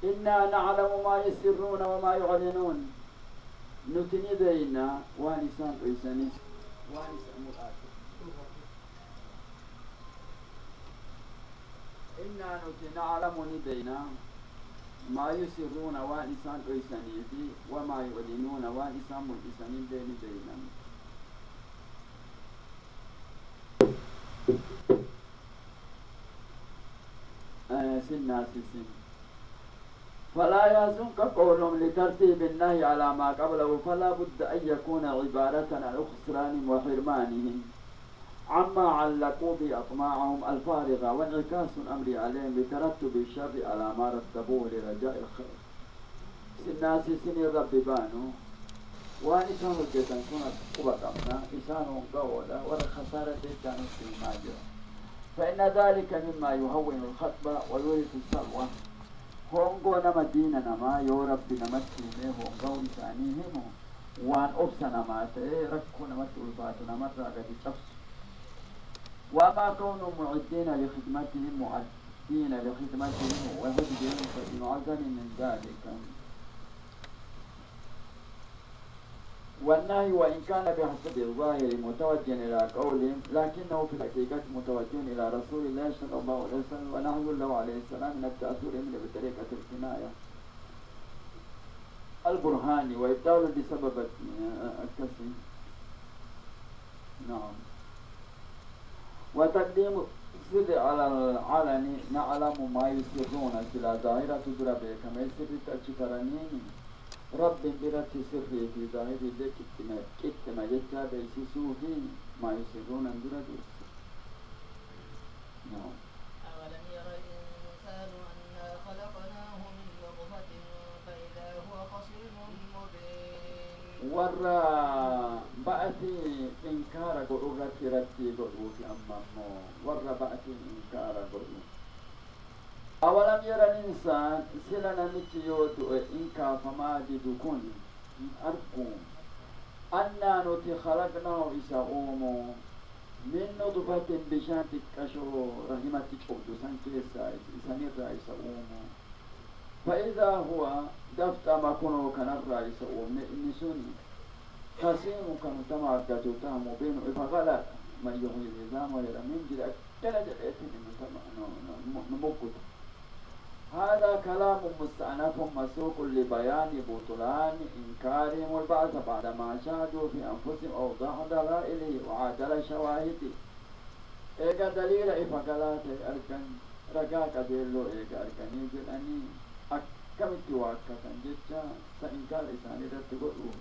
[SPEAKER 1] إنا نعلم ما يسرون وما يعلنون نتني بينا وانسان إساني وانسان مؤاتي إنا نعلم بينا ما يسرون وانسان إساني في وما يعلنون وانسان مؤساني بينا سنة سن فلا يحزنك قولهم لترتيب النهي على ما قبله فلا بد أن يكون عبارة عن خسران وحرمانهم عما علقوا بأطماعهم الفارغة وانعكاس الأمر عليهم بترتب الشر على ما رتبوه لرجاء الخير. سنة سن الرب بانو وإنسان الجسن كنت قبطمنا إنسان قولا والخسارة كانت في الماجرة فإن ذلك مما يهون الخطبة ويورث السلوى هونغو نما دين نما يورب نمتينه هونغو إنسانيهم وان أبس نماته ركو نمت ألفات نمت راقة شخص وما كونوا معدين لخدمتهم معدين لخدمتهم وهدهم فبمعزل من ذلك والنهي وإن كان بحسب الظاهر متوجه إلى قولهم لكنه في الحقيقة متوجه إلى رسول الله صلى الله عليه وسلم ونحو الله عليه السلام من التأثير منه بطريقة الكناية البرهاني وإبدال بسبب الكسر. نعم. وتقديم السر على العلن نعلم ما يسرون سلا ظاهرة تدربه كما يسر تأشكرانين رب برت سري في ظاهر ذلك كتما جتا بيسسوه ما يسرون اندرد. نعم.
[SPEAKER 2] أولم ير الإنسان أنا خلقناه من نطفة فإذا هو خصيم مبين.
[SPEAKER 1] ورّا بأتي إنكار قرورة رتي قرور أما ورّا بأتي إنكار قرور أولم يرى الإنسان سلنا نتيوت إنكا فما جدكن أركم أنا نتي خلقناه إساؤومو من نطفة بشان تكشو رحمة تشعبد سنكيسا إسانير إساؤومو فإذا هو دفت ما كنوا كنرى إساؤوم نسون خسيم كانوا تمعقدوا تامو بينه إفغلا من يحيي العظام ويرى من جد أكتل جلئتين نمكت. هذا كلام مستأنف مسوق لبيان بطلان إنكارهم البعث بعدما شاهدوا في أنفسهم أوضاح دلائله وعادل شواهده. إيقا دليل إفقالات أركن رقاك ديلو إيقا أركن يجل أني أكمت واكتا جتا سإنكار إساني رتقلوا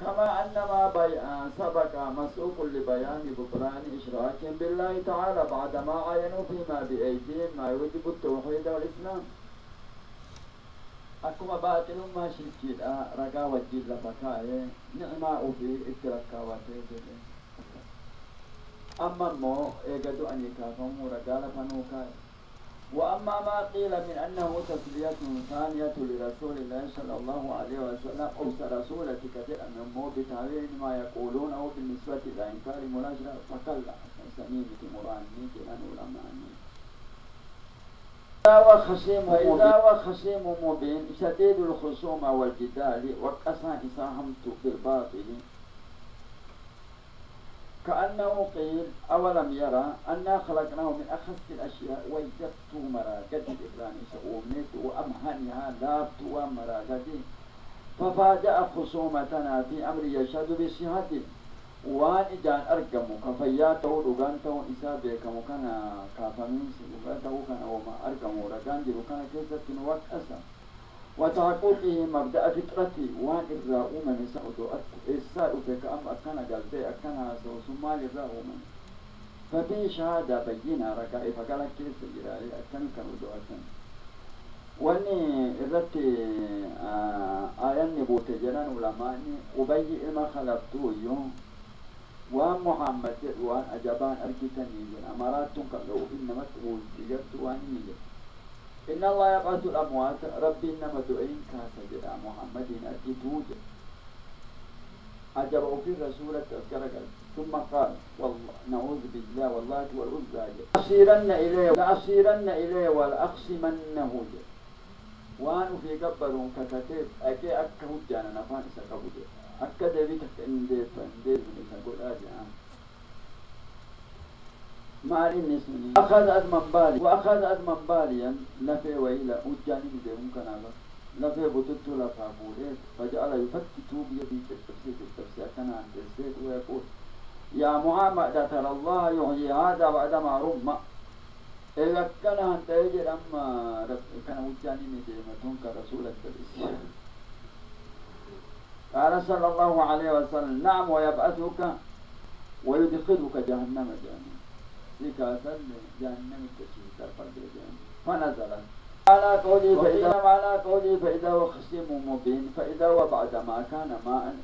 [SPEAKER 1] كما أنما سبق مسوق لبيان بطلان إشراكهم بالله تعالى بعدما عينوا فيما بأيديهم ما يوجب التوحيد والإسلام. أكما باطل ما شركي رقا وجيل لفكاية نعماء في اتركاوته أما مو إيقادوا أن يكافهم رقا لفنوكاية. وأما ما قيل من أنه تسلية ثانية لرسول الله صلى الله عليه وسلم أو رسولة كثير أنه بتعبير ما يقولون أو بالنسبة إلى إنكار ملاجرة فقل سميمة مراني كنان علماء فإذا وخصيم مبين شديد الخصومة والجدال وقسى إساهمت بالباطل كأنه قيل أولم يرى أنا خلقناه من أخس الأشياء وجدت مرا قد إبراني سأومنت وأمهنها لابت ومرا قد ففاجأ خصومتنا في أمر يشهد بصحة وان إجان أرقمك فياته رغانته إسابيك مكان كافمين سلغاته كان وما أرقمه رغان جلو كان كيسة وكأسا وتحققه مبدأ فطرتي وان إرراء من سعودو إساء فيك أم أكنا قلبي أكنا سوسمال إرراء من ففي شهادة بينا ركائي فقال كيسة جراري أكنا كنودو أكنا واني إرتي آيان نبوت جنان علماني وبيجي إما خلقته يوم ومحمد وان أجابان أركتني من أماراتهم كالو إنما تقول تجرت واني إن الله يبعث الأموات ربي إنما دعين كاسد محمد أركتوج أجابوا في الرسول التذكرة ثم قال والله نعوذ بالله والله والعزى لأصيرن إليه ولأقسمنه وانو في قبرهم كتاتيب أكي أكا هجانا نفان إساقبو أكا ديبتك إنديب من إساقود آجي مالي نسني أخذ أدمن باليا لفي وإلى هجاني نديهم كنابا لفي بطلت لفابوريت فجعل يفتتو بيدي التفسير كان عن تسيت ويقول يا محمد ترى الله يحيي هذا بعدما رمى إذا كان أنت يجي أما كان وجاني مدينة كرسول التبسير قال صلى الله عليه وسلم نعم ويبعثك ويدخلك جهنم جهنم ذيك أسل جهنم التشير ترفع جهنم فنزلت على قولي فإذا وخصيم مبين فإذا وبعد ما كان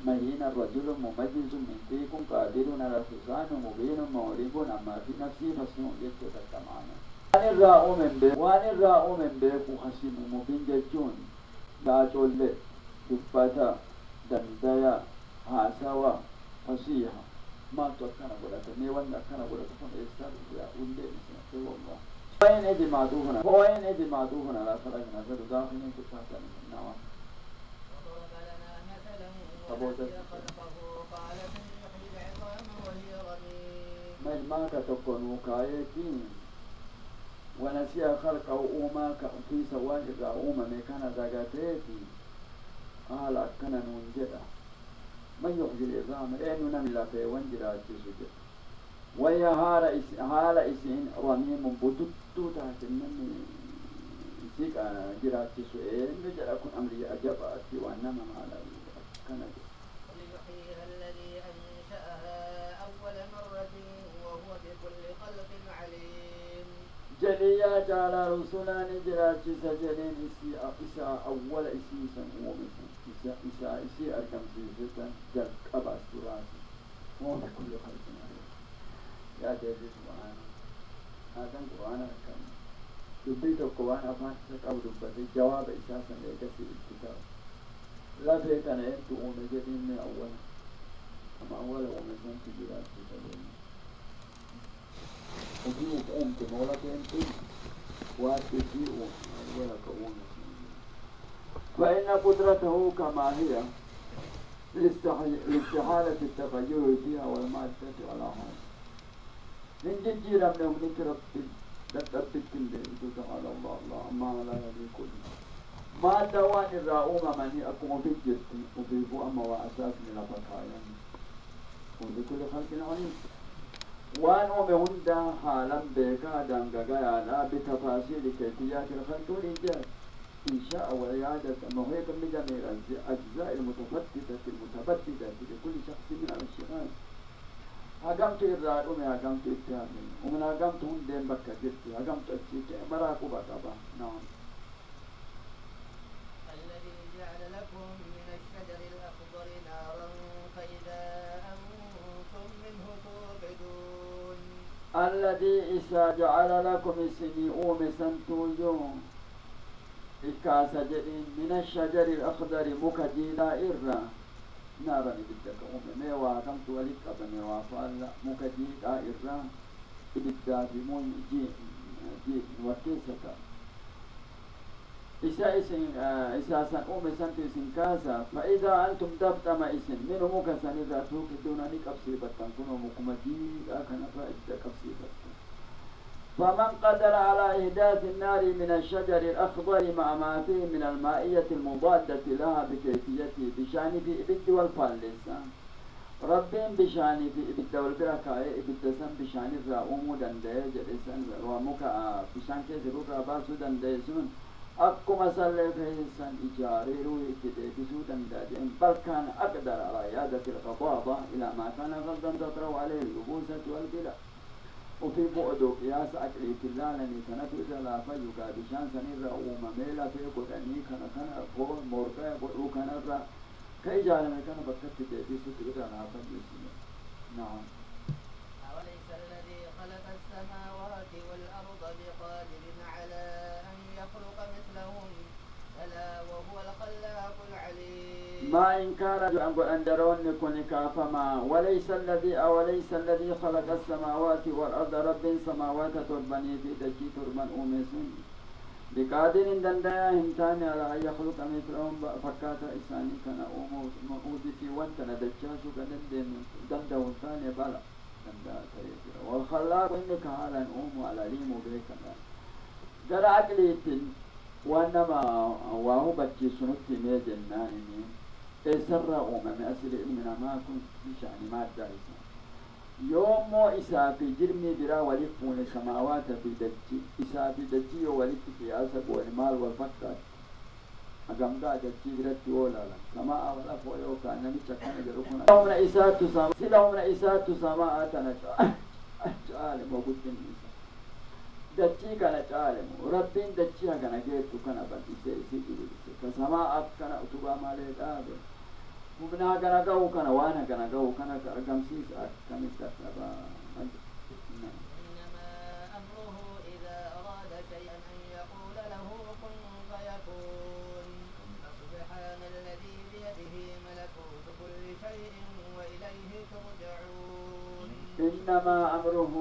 [SPEAKER 1] مهين الرجل مميز من فيكم قادر على الحسان مبين مورب أما في نفسي فاسمه يتذكر معنا وان الراء من بيك وخصيم مبين ججون داجول لي دفتا دندايا هاسوا فصيحة ما توكنا ولا تني وانا كنا ولا تكون إستاذ يا ولدي مثلا والله وين إدي معدوهنا لا فرقنا في داخلين كتابا من النوى
[SPEAKER 2] وضرب لنا مثلا ونسي خلقه قال من يحيي العظام وهي رميم
[SPEAKER 1] ما كتكونوا كايتين ونسي خلقه وما في سواه الرعوم مكان زغاتيتي قال أكنا ننجدا من يحيي العظام إننا من لا في وانجرات سجد وهي هال إسين رميم بدتو تحت النمي إسيك جرات سؤال نجد أكون أمري أجبأتي وأنما على كندا
[SPEAKER 2] ليحييها الذي أنشأها أول مرة وهو بكل خلق عليم
[SPEAKER 1] جليا جعل رسولان جرات سجلين إساء أول إسيسا إساء أركم سيسا جل أبا السراسي وهو بكل خلق عليم يا جدي سبحانه هذا القرآن كم دبيت القرآن أفان سكوا دبتي جواب إساسا لكسي الكتاب لا فيتنا أنت أمجدين من أولا أما أولا أمجدين تجيرات تسلين وفيه أمت مولك أنت واتفيه أولا كأولا فإن قدرته كما هي لاستحالة التغير فيها والمادة على هذا من جيرا من يوم ربي لا تثبت كل تعالى الله ما لا يكون ما دوان الرؤوم من أقوم في الجسد وفيه أما وأساس من الفقايا وبكل خلق عليم وأن أمهن حالا بكا دانغايا لا بتفاصيل كيفيات الخلق والإيجاد إن شاء وعيادة مهيك من جميع الأجزاء المتفتتة لكل شخص من الأشياء هاجمت إرادة ومن هاجمت اتهام ومن هاجمت هندين بكا جدي هاجمت أشيك مراقبة طبعا نعم
[SPEAKER 2] الذي جعل لكم من الشجر الأخضر نارا فإذا أنتم منه توقدون
[SPEAKER 1] الذي إذا جعل لكم السميء سنتوجون إكاسة جدين من الشجر الأخضر مكجيلا إرّا نارا إبدك أمي وكمت ولك أبني وفعل مكجيلا إرّا إبدا بمون جي وكيسة إساسا سنتي سنكاسا فإذا أنتم دبتم إسن منه مكسن إذا توكدون لك أبصيبتا كنوا مكمجي أكنا فإذا كبصيبتا فمن قدر على إحداث النار من الشجر الأخضر مع ما فيه من المائية المضادة لها بكيفيته بشان في إبد والفالسان ربين بشان في إبد والبركاء إبد سن بشان الرأوم دندي جلسان ومكا بشان كيسر الراباسو دندي سن أكما سلي فيسان إجاري روي تدبسو دندي بل كان أقدر على عيادة الغضاضة إلى ما كان غلطا تطرو عليه الأبوسة والبلاء وفي بعد قياس أكلي كلا لني سنة إذا فيك بشان سنير ومميلة في قدني كان فور موركا قدو كان را كي جالنا كان بكت تدبي ستقدر على فيك نعم
[SPEAKER 2] أوليس الذي خلق السماوات والأرض بقادر على أن يخلق مثلهم بلى وهو الخلاق العليم
[SPEAKER 1] ما إنكار أن درون كن كافما وليس الذي خلق السماوات والأرض رب سماوات تربني في دجي تربن أومسون بقادر دندايا هنتاني على أن يخلق مثلهم فكاتا إساني كان أودتي وانتنا دجاسو دندا وانتاني بلا دندا تريد والخلاق إنك حالا على ليم بيكنا قال عقليتين وانما وهو بچي سنتي ميجناني اسر من اسل علمنا ما كنت بشأن ما دايسا يوم مو إسا في جرمي برا ولفون السماوات في دجي إسا في دجي ولف في أسب والمال والفكر أقام قاعد دجي برتي ولا لا سماء ولا فويو كان نمي شكنا جروكنا سلهم رئيسات سماء تنجعال موجود النساء دچي كان تعلم ربين دچي كان جيت كان بدي سي كسما كان اتوبا مالي داب وبنا كان جو كان وانا كان جو كان كمسيس كان تتبع
[SPEAKER 2] إنما أمره إذا أراد شيئا أن يقول له كن فيكون فسبحان الذي بيده ملكوت كل شيء وإليه ترجعون
[SPEAKER 1] إنما أمره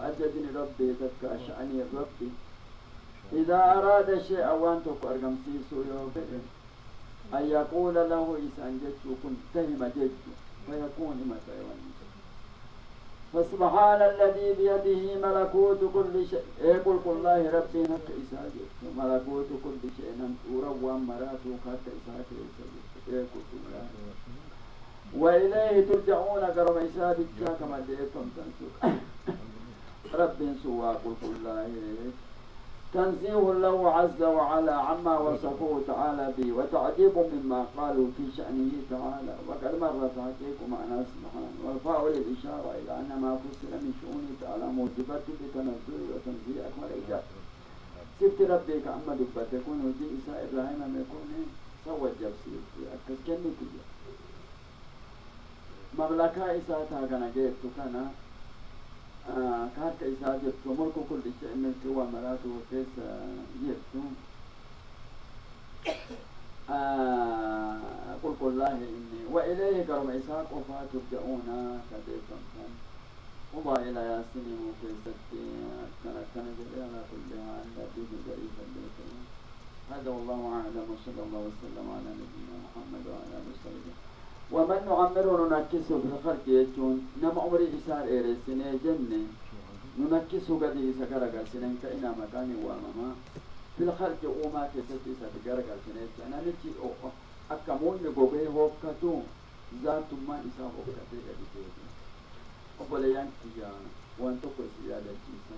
[SPEAKER 1] أجدني ربي تكا شأني ربي إذا أراد شيئا وانتك أرقم سيسو يوفئ أن يقول له إسان جدت كنت تهم جدت فيكون متى فسبحان الذي بيده ملكوت كل شيء يقول الله ربي نك إسان جدت ملكوت كل شيء نمتورا ومراتو كات إسان جدت يقول الله وإليه ترجعون قرم إساب الجاك ما ديكم تنسوك رب سوى قل الله تنزيه الله عز وعلا عما وصفه تعالى به وتعجيب مما قالوا في شأنه تعالى وقد مر تحقيق معنى سبحانه والفاء للإشارة إلى أن ما فصل من شؤونه تعالى موجبات بتنزل وتنزيه أكمل إيجاد سبت ربك أما دبت يكون وجه إساء إبراهيم ما يكون سوى الجبسي أكسكني كجا مملكة إساءتها كان جيت كان كانت إساءة جبت ملك كل شيء من سوى مراته وكيس جبت قل الله إني وإليه كرم إساء وفا ترجعون كديكم كان وضع إلى ياسين وكيستي كان جري على كل حال لديه ضعيف البيت هذا والله أعلم وصلى الله وسلم على نبينا محمد وعلى آله وصحبه ومن نعمره ننكسه في الخلق يجون نم عمري إسار إيرسيني جنة ننكسه قد إسكارك سنين كإنا مكاني وامما في الخلق أوما كيستي سكارك سنين أنا نتي أكمون نقوبي هوكتو ذات ما إسا هوكتي قد إسكارك أبولي ينكي وانتوكو سيادة جيسا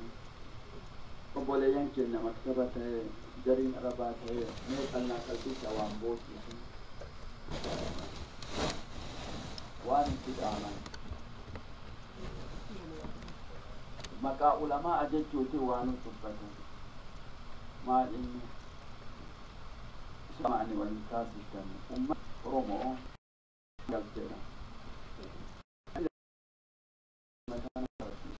[SPEAKER 1] أبولي ينكي إن مكتبة جرين ربات نيك ألنا قلبي سوام بوتي وان تدعما مكا علماء أججوتي وانو تبتا ما إني سمعني والمكاسي كان أمة رومو قلتنا